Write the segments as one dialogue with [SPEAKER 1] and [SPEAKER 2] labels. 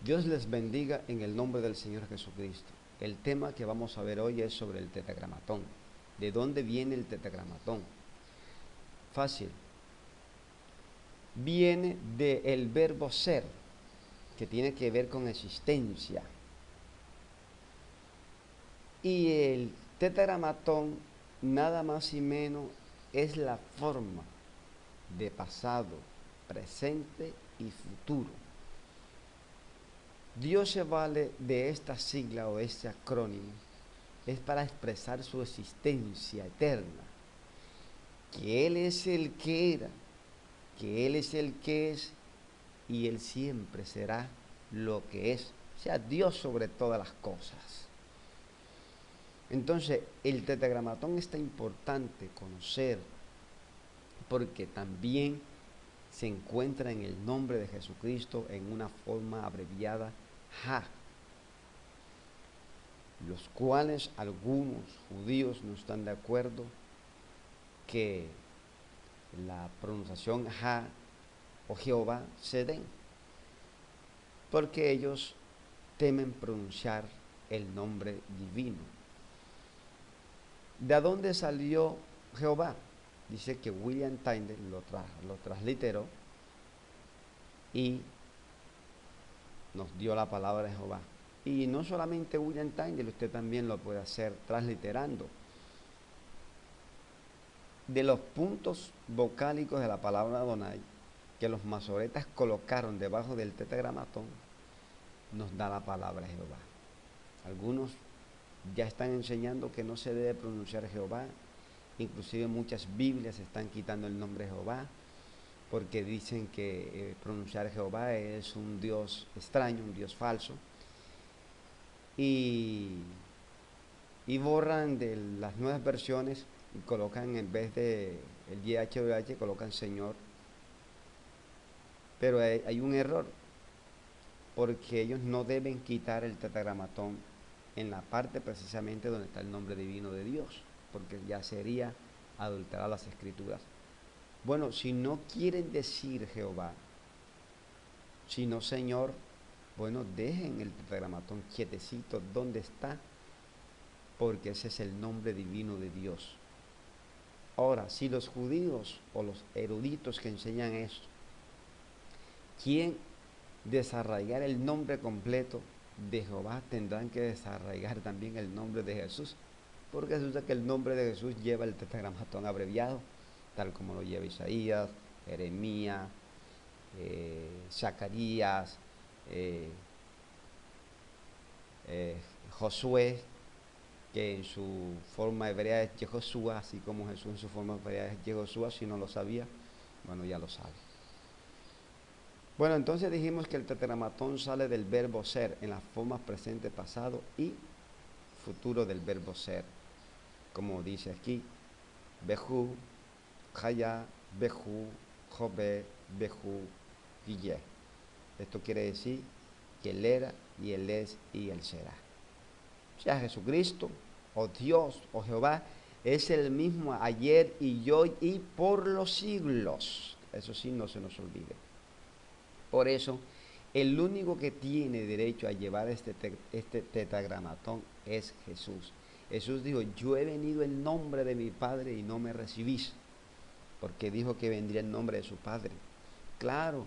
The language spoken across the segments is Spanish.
[SPEAKER 1] Dios les bendiga en el nombre del Señor Jesucristo. El tema que vamos a ver hoy es sobre el tetragramatón. ¿De dónde viene el tetragramatón? Fácil. Viene del verbo ser, que tiene que ver con existencia. Y el tetragramatón nada más y menos es la forma de pasado, presente y futuro. Dios se vale de esta sigla o este acrónimo es para expresar su existencia eterna, que Él es el que era, que Él es el que es y Él siempre será lo que es, o sea, Dios sobre todas las cosas. Entonces, el tetragramatón está importante conocer porque también se encuentra en el nombre de Jesucristo en una forma abreviada JA, los cuales algunos judíos no están de acuerdo que la pronunciación Ja o Jehová se den, porque ellos temen pronunciar el nombre divino. ¿De dónde salió Jehová? Dice que William Tyndale lo transliteró y nos dio la palabra de Jehová. Y no solamente William Tyndale, usted también lo puede hacer transliterando. De los puntos vocálicos de la palabra Adonai que los masoretas colocaron debajo del tetragramatón, nos da la palabra Jehová. Algunos ya están enseñando que no se debe pronunciar Jehová, inclusive muchas Biblias están quitando el nombre Jehová, porque dicen que pronunciar Jehová es un Dios extraño, un Dios falso, y borran de las nuevas versiones y colocan en vez de el YHWH, colocan Señor, pero hay un error, porque ellos no deben quitar el tetragramatón en la parte precisamente donde está el nombre divino de Dios, porque ya sería adulterar las escrituras. Bueno, si no quieren decir Jehová, sino Señor, bueno, dejen el tetragramatón quietecito donde está, porque ese es el nombre divino de Dios. Ahora, si los judíos o los eruditos que enseñan esto quieren desarraigar el nombre completo de Jehová, tendrán que desarraigar también el nombre de Jesús, porque resulta que el nombre de Jesús lleva el tetragramatón abreviado, tal como lo lleva Isaías, Jeremías, Zacarías, Josué, que en su forma hebrea es Yehoshua, así como Jesús en su forma hebrea es Yehoshua. Si no lo sabía, bueno, ya lo sabe. Bueno, entonces dijimos que el tetragramatón sale del verbo ser en las formas presente, pasado y futuro del verbo ser, como dice aquí, Behu, Jaya, Behu, Jobe, Behu, Guille. Esto quiere decir que Él era y Él es y Él será. O sea, Jesucristo, o Dios, o Jehová, es el mismo ayer y hoy y por los siglos. Eso sí, no se nos olvide. Por eso, el único que tiene derecho a llevar este tetragramatón es Jesús. Jesús dijo, yo he venido en nombre de mi Padre y no me recibís, porque dijo que vendría en nombre de su Padre. Claro,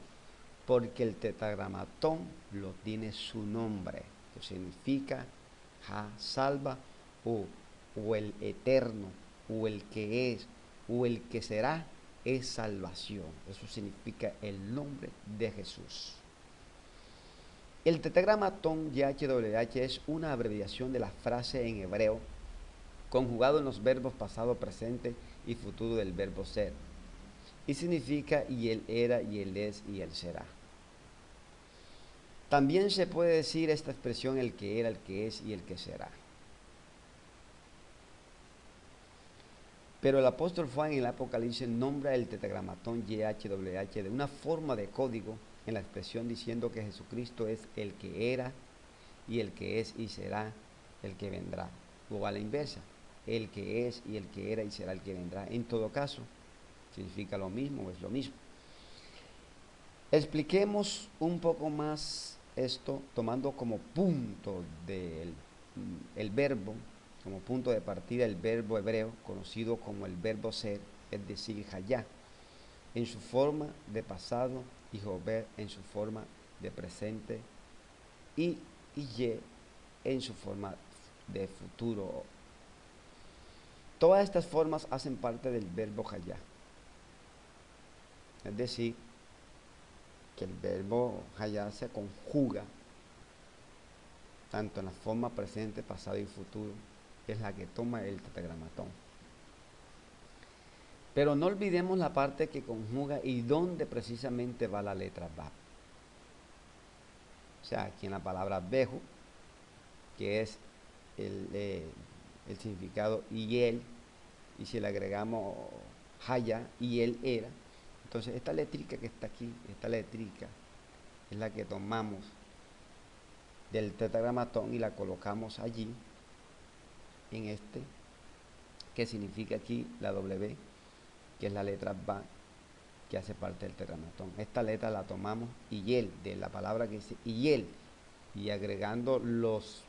[SPEAKER 1] porque el tetragramatón lo tiene su nombre, que significa Ja, salva, o el eterno, o el que es, o el que será, es salvación. Eso significa el nombre de Jesús. El tetragramatón YHWH es una abreviación de la frase en hebreo conjugado en los verbos pasado, presente y futuro del verbo ser, y significa y él era, y él es, y él será. También se puede decir esta expresión el que era, el que es y el que será. Pero el apóstol Juan en el Apocalipsis nombra el tetragramatón YHWH de una forma de código en la expresión diciendo que Jesucristo es el que era y el que es y será el que vendrá. O a la inversa, el que es y el que era y será el que vendrá. En todo caso, significa lo mismo o es lo mismo. Expliquemos un poco más esto tomando como punto del el verbo, como punto de partida el verbo hebreo, conocido como el verbo ser, es decir, hayá, en su forma de pasado y jover en su forma de presente y ye en su forma de futuro. Todas estas formas hacen parte del verbo hayá. Es decir, que el verbo hayá se conjuga tanto en la forma presente, pasado y futuro, que es la que toma el tetragramatón. Pero no olvidemos la parte que conjuga y dónde precisamente va la letra Bab. O sea, aquí en la palabra Behu, que es el significado y él, y si le agregamos Haya y él era, entonces esta letrica que está aquí, esta letrica, es la que tomamos del tetragramatón y la colocamos allí, en este, que significa aquí la W, que es la letra Ba, que hace parte del tetragramatón. Esta letra la tomamos y él, de la palabra que dice y él, y agregando los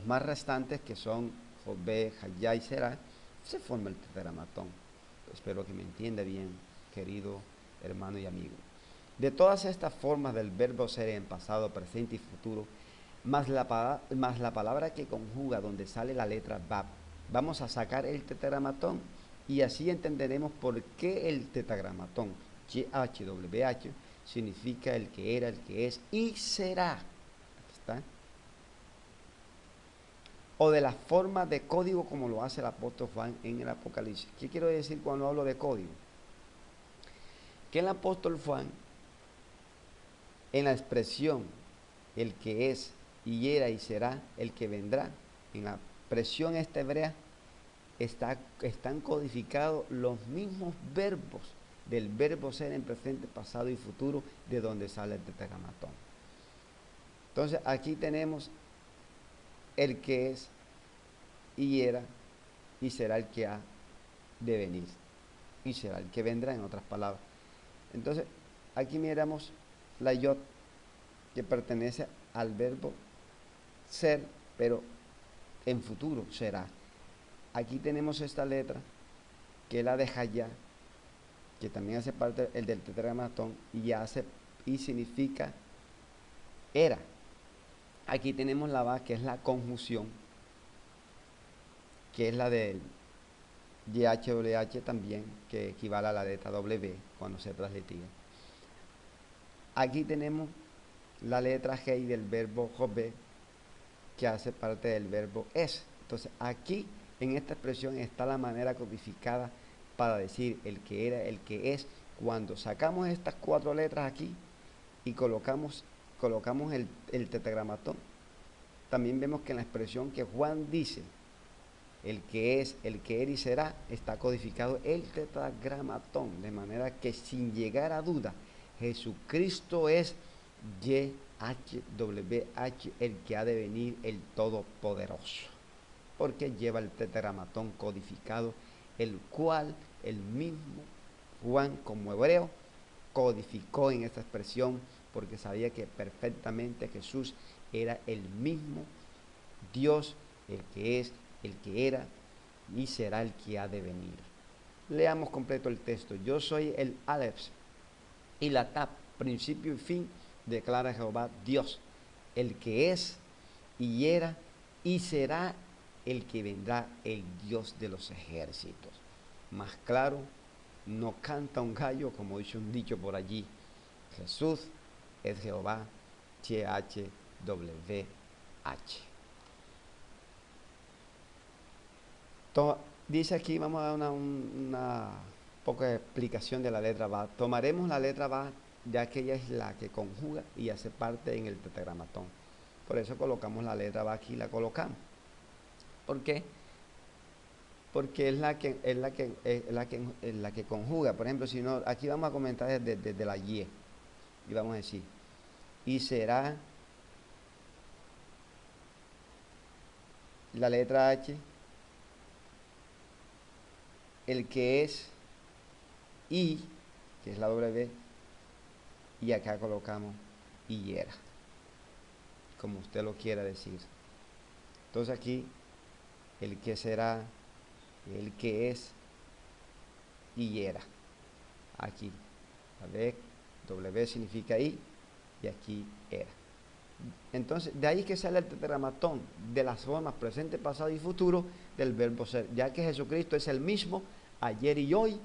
[SPEAKER 1] más restantes que son Jobé, Hayá y Será, se forma el tetragramatón. Espero que me entienda bien, querido hermano y amigo. De todas estas formas del verbo ser en pasado, presente y futuro, más la palabra que conjuga donde sale la letra Bab, vamos a sacar el tetragramatón y así entenderemos por qué el tetragramatón YHWH significa el que era, el que es y será. Aquí está. O de la forma de código como lo hace el apóstol Juan en el Apocalipsis. ¿Qué quiero decir cuando hablo de código? Que el apóstol Juan, en la expresión el que es y era y será, el que vendrá, en la expresión esta hebrea, están codificados los mismos verbos del verbo ser en presente, pasado y futuro, de donde sale el tetragramatón. Entonces aquí tenemos el que es y era y será el que ha de venir y será el que vendrá, en otras palabras. Entonces aquí miramos la yod, que pertenece al verbo ser, pero en futuro será. Aquí tenemos esta letra, que es la de Hayá, que también hace parte el del tetragramatón y significa era. Aquí tenemos la Ba, que es la conjunción, que es la del YHWH también, que equivale a la letra W cuando se translitera. Aquí tenemos la letra G del verbo Jobé, que hace parte del verbo es. Entonces aquí en esta expresión está la manera codificada para decir el que era, el que es. Cuando sacamos estas 4 letras aquí y colocamos el tetragramatón, también vemos que en la expresión que Juan dice, el que es, el que era y será, está codificado el tetragramatón, de manera que sin llegar a duda, Jesucristo es YHWH, el que ha de venir, el Todopoderoso, porque lleva el tetragramatón codificado, el cual el mismo Juan, como hebreo, codificó en esta expresión, porque sabía que perfectamente Jesús era el mismo Dios, el que es, el que era y será el que ha de venir. Leamos completo el texto. Yo soy el Aleph y la Tap, principio y fin, declara Jehová Dios, el que es y era y será el que vendrá, el Dios de los ejércitos. Más claro, no canta un gallo, como dice un dicho por allí. Jesús es Jehová, YHWH. Dice aquí, vamos a dar una poca explicación de la letra Ba. Tomaremos la letra Ba, ya que ella es la que conjuga y hace parte en el tetragramatón. Por eso colocamos la letra Ba aquí y la colocamos. ¿Por qué? Porque es la que conjuga. Por ejemplo, si no, aquí vamos a comentar desde la Y y vamos a decir, y será la letra H, el que es y, que es la W, y acá colocamos y era. como usted lo quiera decir. Entonces aquí, el que será, el que es y era. Aquí, la W significa I y aquí era. Entonces, de ahí que sale el tetragramatón, de las formas presente, pasado y futuro del verbo ser, ya que Jesucristo es el mismo ayer y hoy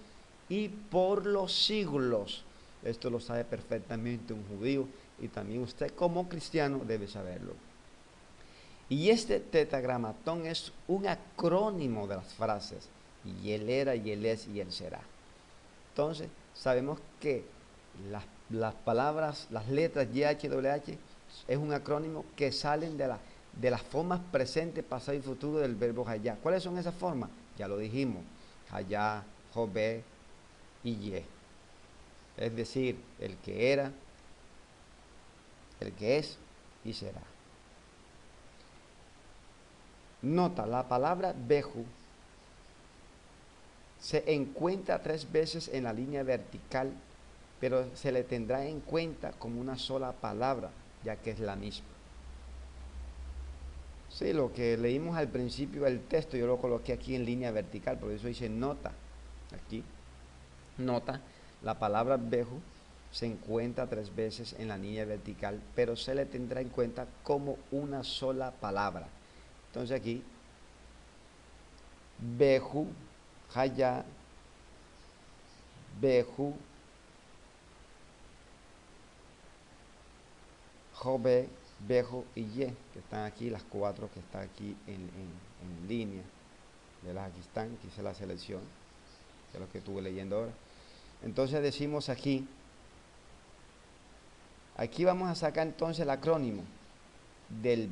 [SPEAKER 1] y por los siglos. Esto lo sabe perfectamente un judío y también usted como cristiano debe saberlo. Y este tetragramatón es un acrónimo de las frases y él era, y él es, y él será. Entonces, sabemos que las palabras, las letras YHWH es un acrónimo que salen de las formas presente, pasado y futuro del verbo hayá. ¿Cuáles son esas formas? Ya lo dijimos, hayá, jobé y ye. Es decir, el que era, el que es y será. Nota, la palabra beju se encuentra 3 veces en la línea vertical, pero se le tendrá en cuenta como una sola palabra, ya que es la misma. Sí, lo que leímos al principio del texto, yo lo coloqué aquí en línea vertical, por eso dice nota. Aquí, nota, la palabra beju se encuentra 3 veces en la línea vertical, pero se le tendrá en cuenta como una sola palabra. Entonces aquí, beju, haya, beju, jobe, bejo y ye, que están aquí, las 4 que están aquí en línea. Aquí están, aquí hice la selección, que es lo que estuve leyendo ahora. Entonces decimos aquí vamos a sacar entonces el acrónimo de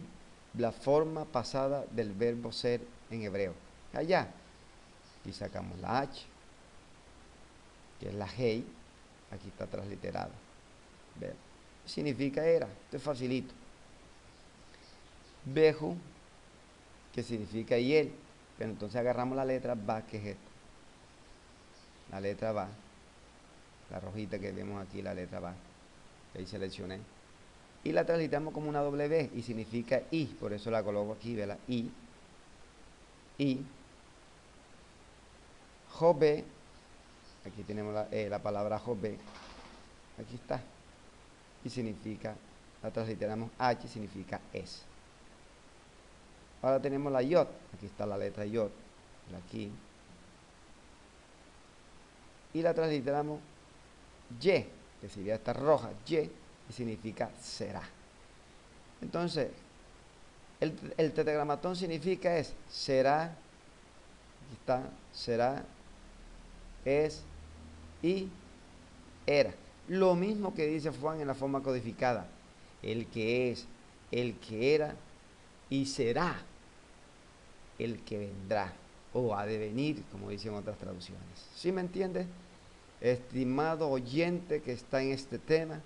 [SPEAKER 1] la forma pasada del verbo ser en hebreo. Allá, y sacamos la H, que es la Hei, aquí está transliterada. ¿Ver? Significa era, esto es facilito. Beju, que significa y él, pero entonces agarramos la letra va, que es esto. La letra va, la rojita que vemos aquí, la letra va, que ahí seleccioné. Y la translitamos como una W y significa I, por eso la coloco aquí, ¿verdad? I, Jobe, aquí tenemos la palabra Jobe, aquí está, y significa, la transliteramos H, significa es. Ahora tenemos la Yod, aquí está la letra Yod, aquí, y la transliteramos Y, que sería esta roja, Y, y significa será. Entonces, el tetragramatón significa es será, aquí está, será, es y era. Lo mismo que dice Juan en la forma codificada, el que es, el que era y será el que vendrá o ha de venir, como dicen otras traducciones. ¿Sí me entiende? Estimado oyente que está en este tema,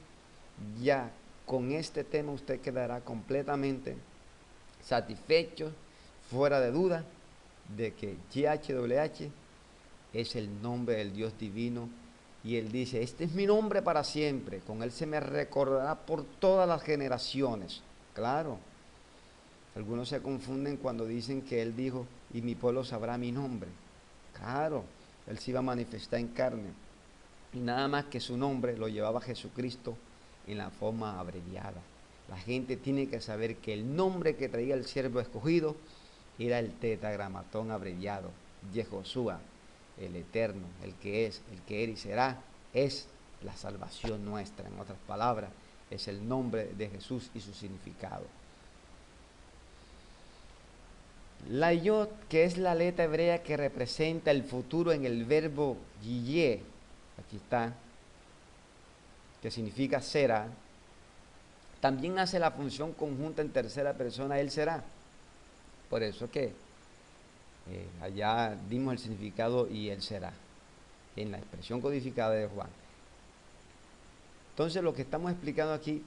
[SPEAKER 1] ya con este tema usted quedará completamente satisfecho, fuera de duda, de que YHWH es el nombre del Dios divino. Y él dice, este es mi nombre para siempre, con él se me recordará por todas las generaciones. Claro, algunos se confunden cuando dicen que él dijo, y mi pueblo sabrá mi nombre. Claro, él se iba a manifestar en carne. Y nada más que su nombre lo llevaba Jesucristo en la forma abreviada. La gente tiene que saber que el nombre que traía el siervo escogido era el tetragramatón abreviado, Yehoshua, el eterno, el que es, el que era y será, es la salvación nuestra. En otras palabras, es el nombre de Jesús y su significado. La Yod, que es la letra hebrea que representa el futuro en el verbo yiyé, aquí está, que significa será, también hace la función conjunta en tercera persona, él será. Por eso que allá dimos el significado y él será, en la expresión codificada de Juan. Entonces lo que estamos explicando aquí,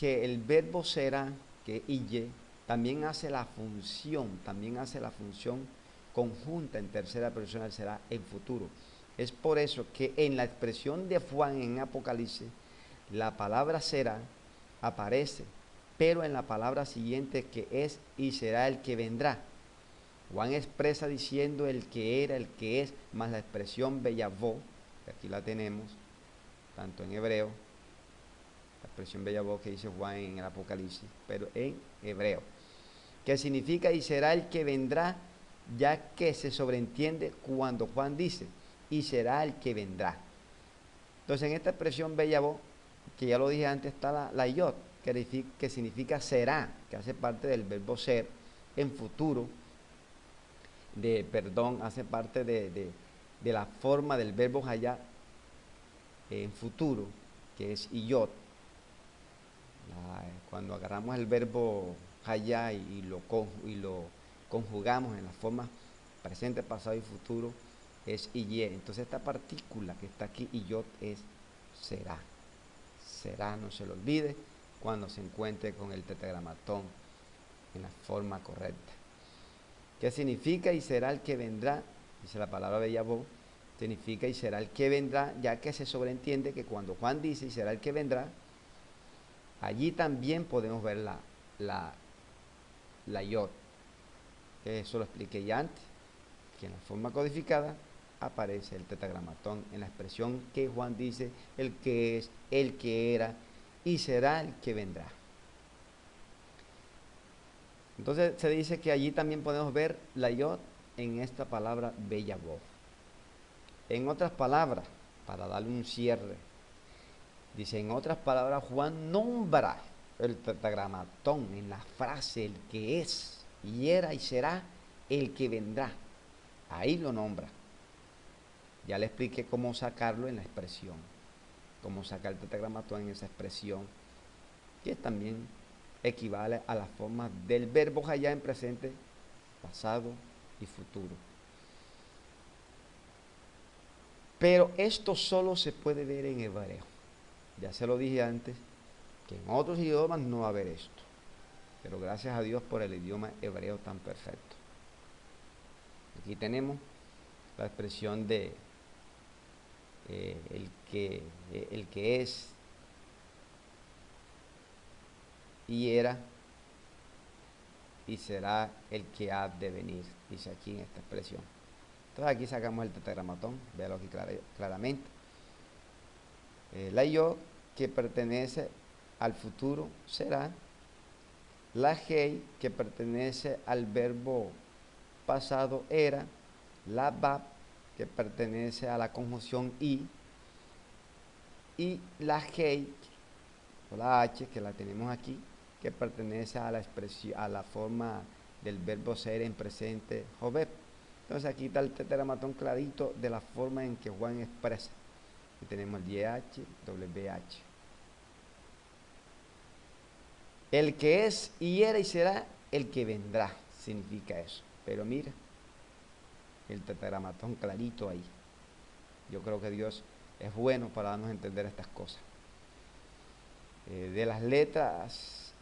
[SPEAKER 1] que el verbo será, que ille, también hace la función conjunta en tercera persona, él será en futuro. Es por eso que en la expresión de Juan en Apocalipsis, la palabra será aparece pero en la palabra siguiente que es y será el que vendrá. Juan expresa diciendo el que era, el que es, más la expresión beyavó, que aquí la tenemos, tanto en hebreo, la expresión beyavó que dice Juan en el Apocalipsis, pero en hebreo, que significa y será el que vendrá, ya que se sobreentiende cuando Juan dice y será el que vendrá. Entonces en esta expresión beyavó, que ya lo dije antes, está la yod, que significa será, que hace parte del verbo ser en futuro, hace parte de la forma del verbo hayá en futuro, que es iyot. Cuando agarramos el verbo hayá y lo conjugamos en la forma presente, pasado y futuro, es iye. Entonces esta partícula que está aquí, iyot, es será. Será, no se lo olvide, cuando se encuentre con el tetragramatón en la forma correcta. ¿Qué significa y será el que vendrá? Dice la palabra beyavó, significa y será el que vendrá, ya que se sobreentiende que cuando Juan dice y será el que vendrá, allí también podemos ver la yod, que eso lo expliqué ya antes, que en la forma codificada aparece el tetragramatón en la expresión que Juan dice, el que es, el que era y será el que vendrá. Entonces se dice que allí también podemos ver la yod en esta palabra beyavó. En otras palabras, para darle un cierre, dice, en otras palabras, Juan nombra el tetragramatón en la frase el que es y era y será el que vendrá. Ahí lo nombra. Ya le expliqué cómo sacarlo en la expresión, cómo sacar el tetragramatón en esa expresión, que también equivale a las formas del verbo hayá en presente, pasado y futuro. Pero esto solo se puede ver en hebreo. Ya se lo dije antes, que en otros idiomas no va a haber esto. Pero gracias a Dios por el idioma hebreo tan perfecto. Aquí tenemos la expresión de el que es y era y será el que ha de venir, dice aquí en esta expresión. Entonces aquí sacamos el tetragramatón, véalo aquí claramente. La yo que pertenece al futuro será, la hei que pertenece al verbo pasado era, la bab que pertenece a la conjunción y la hei o la h que la tenemos aquí, que pertenece a la expresión, a la forma del verbo ser en presente joveb. Entonces aquí está el tetragramatón clarito de la forma en que Juan expresa. Aquí tenemos el YH, WH. El que es y era y será el que vendrá, significa eso. Pero mira, el tetragramatón clarito ahí. Yo creo que Dios es bueno para darnos a entender estas cosas. De las letras,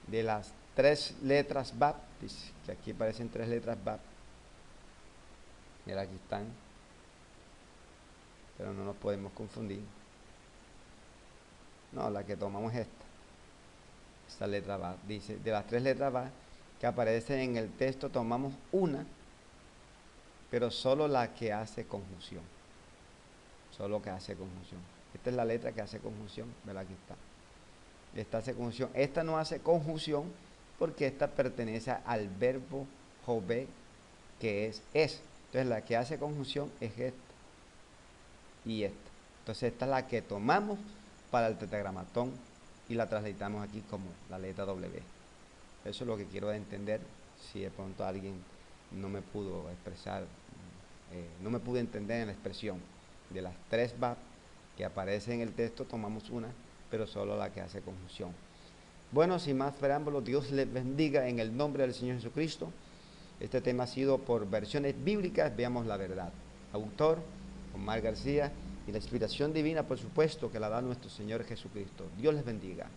[SPEAKER 1] de las 3 letras Bab, dice que aquí aparecen 3 letras Bab. Mira, aquí están, pero no nos podemos confundir. No, la que tomamos es esta letra Bab. Dice, de las 3 letras Bab que aparecen en el texto, tomamos una, pero solo la que hace conjunción. Solo que hace conjunción. Esta es la letra que hace conjunción, ¿verdad? Aquí está. Esta hace conjunción. Esta no hace conjunción porque esta pertenece al verbo jove, que es. Entonces la que hace conjunción es esta y esta. Entonces esta es la que tomamos para el tetragramatón y la translatamos aquí como la letra W. Eso es lo que quiero entender. Si de pronto alguien no me pudo expresar, no me pudo entender en la expresión de las 3 Bab que aparece en el texto, tomamos una, pero solo la que hace conjunción. Bueno, sin más preámbulos, Dios les bendiga en el nombre del Señor Jesucristo. Este tema ha sido por versiones bíblicas, veamos la verdad. Autor, Omar García, y la inspiración divina, por supuesto, que la da nuestro Señor Jesucristo. Dios les bendiga.